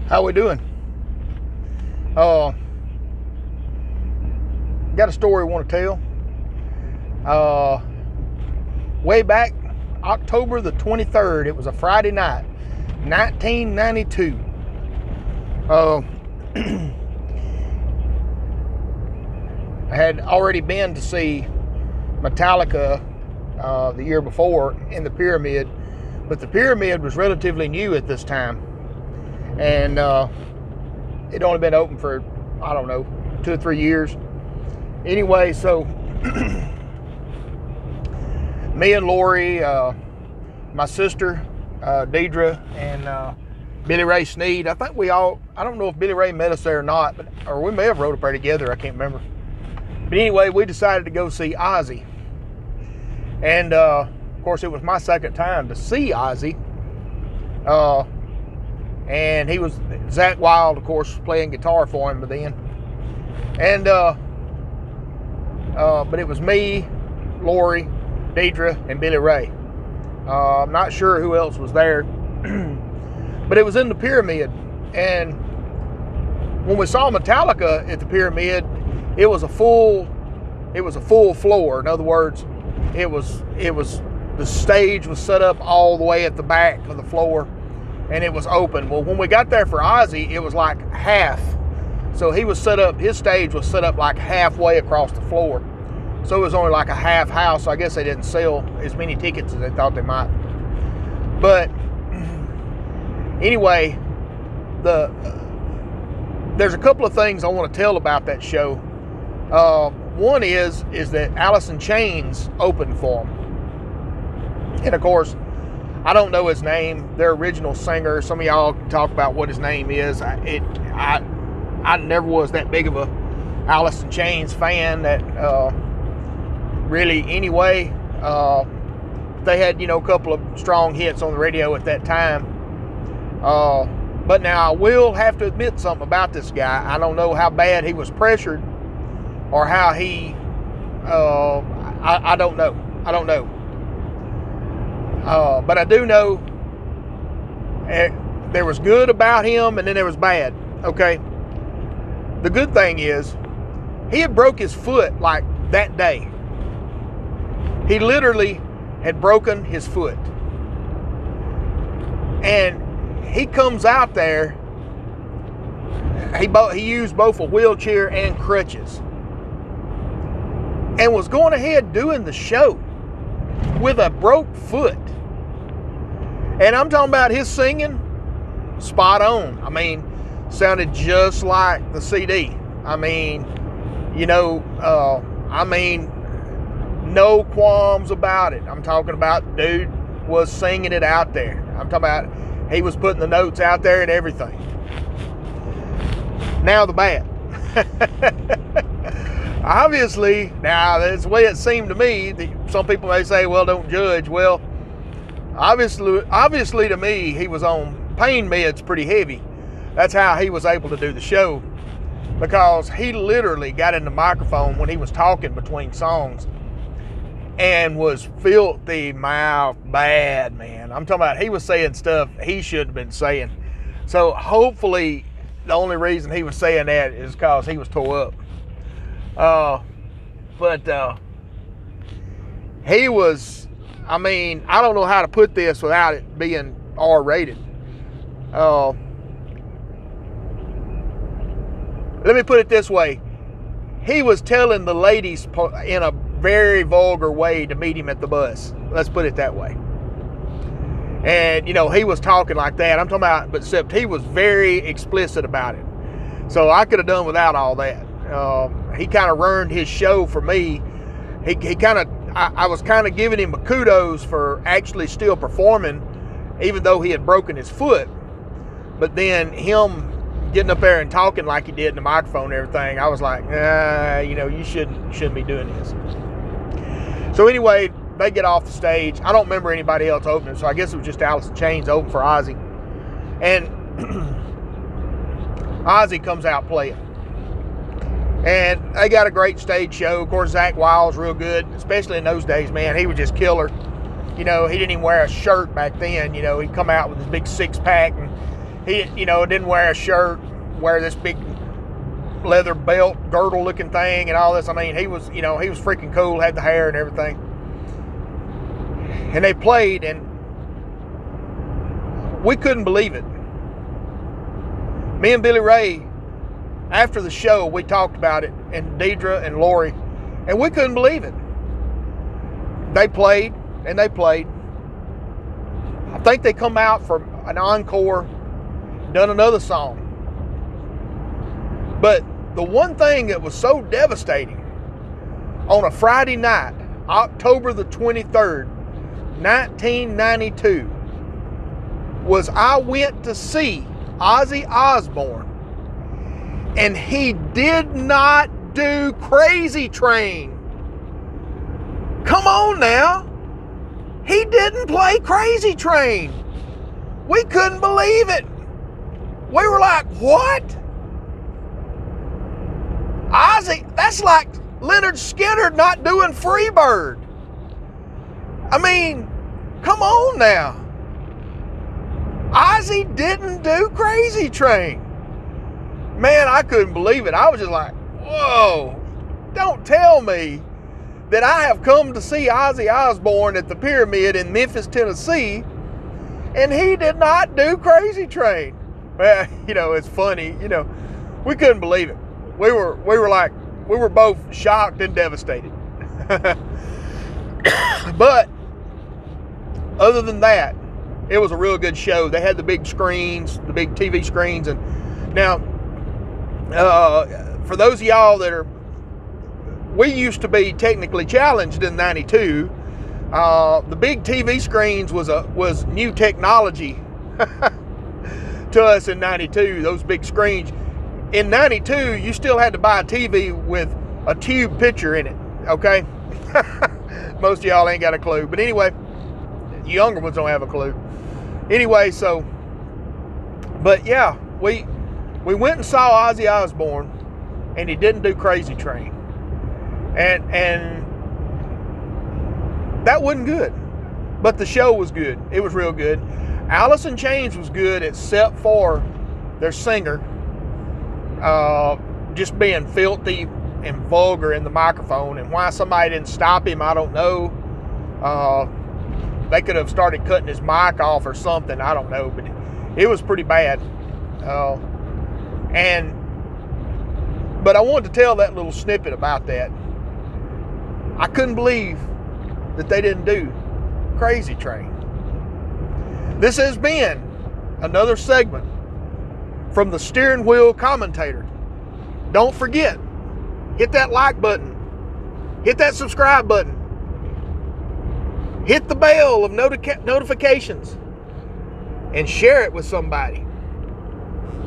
How we doing? Got a story I want to tell. Way back October the 23rd, it was a Friday night, 1992. I had already been to see Metallica the year before in the Pyramid, but the Pyramid was relatively new at this time, and it'd only been open for, I don't know, 2 or 3 years. Anyway, so me and Lori, my sister Deidre, and Billy Ray Sneed. I think I don't know if Billy Ray met us there or not, or we may have rode up there together. I can't remember. But anyway, we decided to go see Ozzy. And of course, it was my second time to see Ozzy. And he was, Zakk Wylde, of course, playing guitar for him by then. And but it was me, Lori, Deidre, and Billy Ray. I'm not sure who else was there. But it was in the Pyramid. And when we saw Metallica at the Pyramid, it was a full floor. In other words, it was the stage was set up all the way at the back of the floor, and it was open. Well, when we got there for Ozzy, it was like half. So his stage was set up like halfway across the floor. So it was only like a half house. So I guess they didn't sell as many tickets as they thought they might. But anyway, there's a couple of things I want to tell about that show. One is that Alice in Chains opened for them. And of course, I don't know his name, their original singer. Some of y'all can talk about what his name is. I never was that big of a Alice in Chains fan that really anyway. They had, a couple of strong hits on the radio at that time. But now I will have to admit something about this guy. I don't know how bad he was pressured or how he, I don't know. But I do know there was good about him and then there was bad. Okay. The good thing is he had broke his foot like that day. He literally had broken his foot. And he comes out there, he used both a wheelchair and crutches, and was going ahead doing the show with a broke foot. And I'm talking about his singing, spot on. I mean, sounded just like the CD. I mean, no qualms about it. I'm talking about dude was singing it out there. I'm talking about he was putting the notes out there and everything. Now the bad. Obviously, now that's the way it seemed to me. Some people may say, well, don't judge. Well, obviously to me, he was on pain meds pretty heavy. That's how he was able to do the show, because he literally got in the microphone when he was talking between songs and was filthy mouth bad, man. I'm talking about he was saying stuff he shouldn't have been saying. So hopefully the only reason he was saying that is because he was tore up. But he was, I don't know how to put this without it being R-rated. Let me put it this way. He was telling the ladies in a very vulgar way to meet him at the bus. Let's put it that way. And, he was talking like that. I'm talking about, but except he was very explicit about it. So I could have done without all that. He kind of ruined his show for me. I was kind of giving him a kudos for actually still performing, even though he had broken his foot. But then him getting up there and talking like he did in the microphone and everything, I was like, you shouldn't be doing this. So anyway, they get off the stage. I don't remember anybody else opening, so I guess it was just Alice in Chains open for Ozzy. And Ozzy comes out playing. And they got a great stage show. Of course, Zakk Wylde's real good, especially in those days, man. He was just killer. He didn't even wear a shirt back then. He'd come out with his big six-pack and He, didn't wear a shirt, wear this big leather belt, girdle looking thing and all this. I mean, he was freaking cool, had the hair and everything. And they played, and we couldn't believe it. Me and Billy Ray, after the show, we talked about it, and Deidre and Lori, and we couldn't believe it. They played, and they played. I think they come out for an encore, done another song. But the one thing that was so devastating on a Friday night, October the 23rd, 1992, was I went to see Ozzy Osbourne, and he did not do Crazy Train. Come on now. He didn't play Crazy Train. We couldn't believe it. We were like, what? Ozzy, that's like Leonard Skinner not doing Freebird. I mean, come on now. Ozzy didn't do Crazy Train. Man, I couldn't believe it. I was just like, whoa, don't tell me that I have come to see Ozzy Osbourne at the Pyramid in Memphis, Tennessee, and he did not do Crazy Train. Well, it's funny, we couldn't believe it. We were both shocked and devastated. But other than that, it was a real good show. They had the big screens, the big TV screens. And now, for those of y'all that we used to be technically challenged in 92. The big TV screens was new technology to us in 92, those big screens. In 92, you still had to buy a TV with a tube picture in it, okay? Most of y'all ain't got a clue. But anyway, the younger ones don't have a clue. Anyway, but yeah, we went and saw Ozzy Osbourne, and he didn't do Crazy Train. And that wasn't good. But the show was good. It was real good. Alice in Chains was good, except for their singer just being filthy and vulgar in the microphone. And why somebody didn't stop him, I don't know. They could have started cutting his mic off or something. I don't know. But it was pretty bad. But I wanted to tell that little snippet about that. I couldn't believe that they didn't do Crazy Train. This has been another segment from the Steering Wheel Commentator. Don't forget, hit that like button, hit that subscribe button, hit the bell of notifications, and share it with somebody.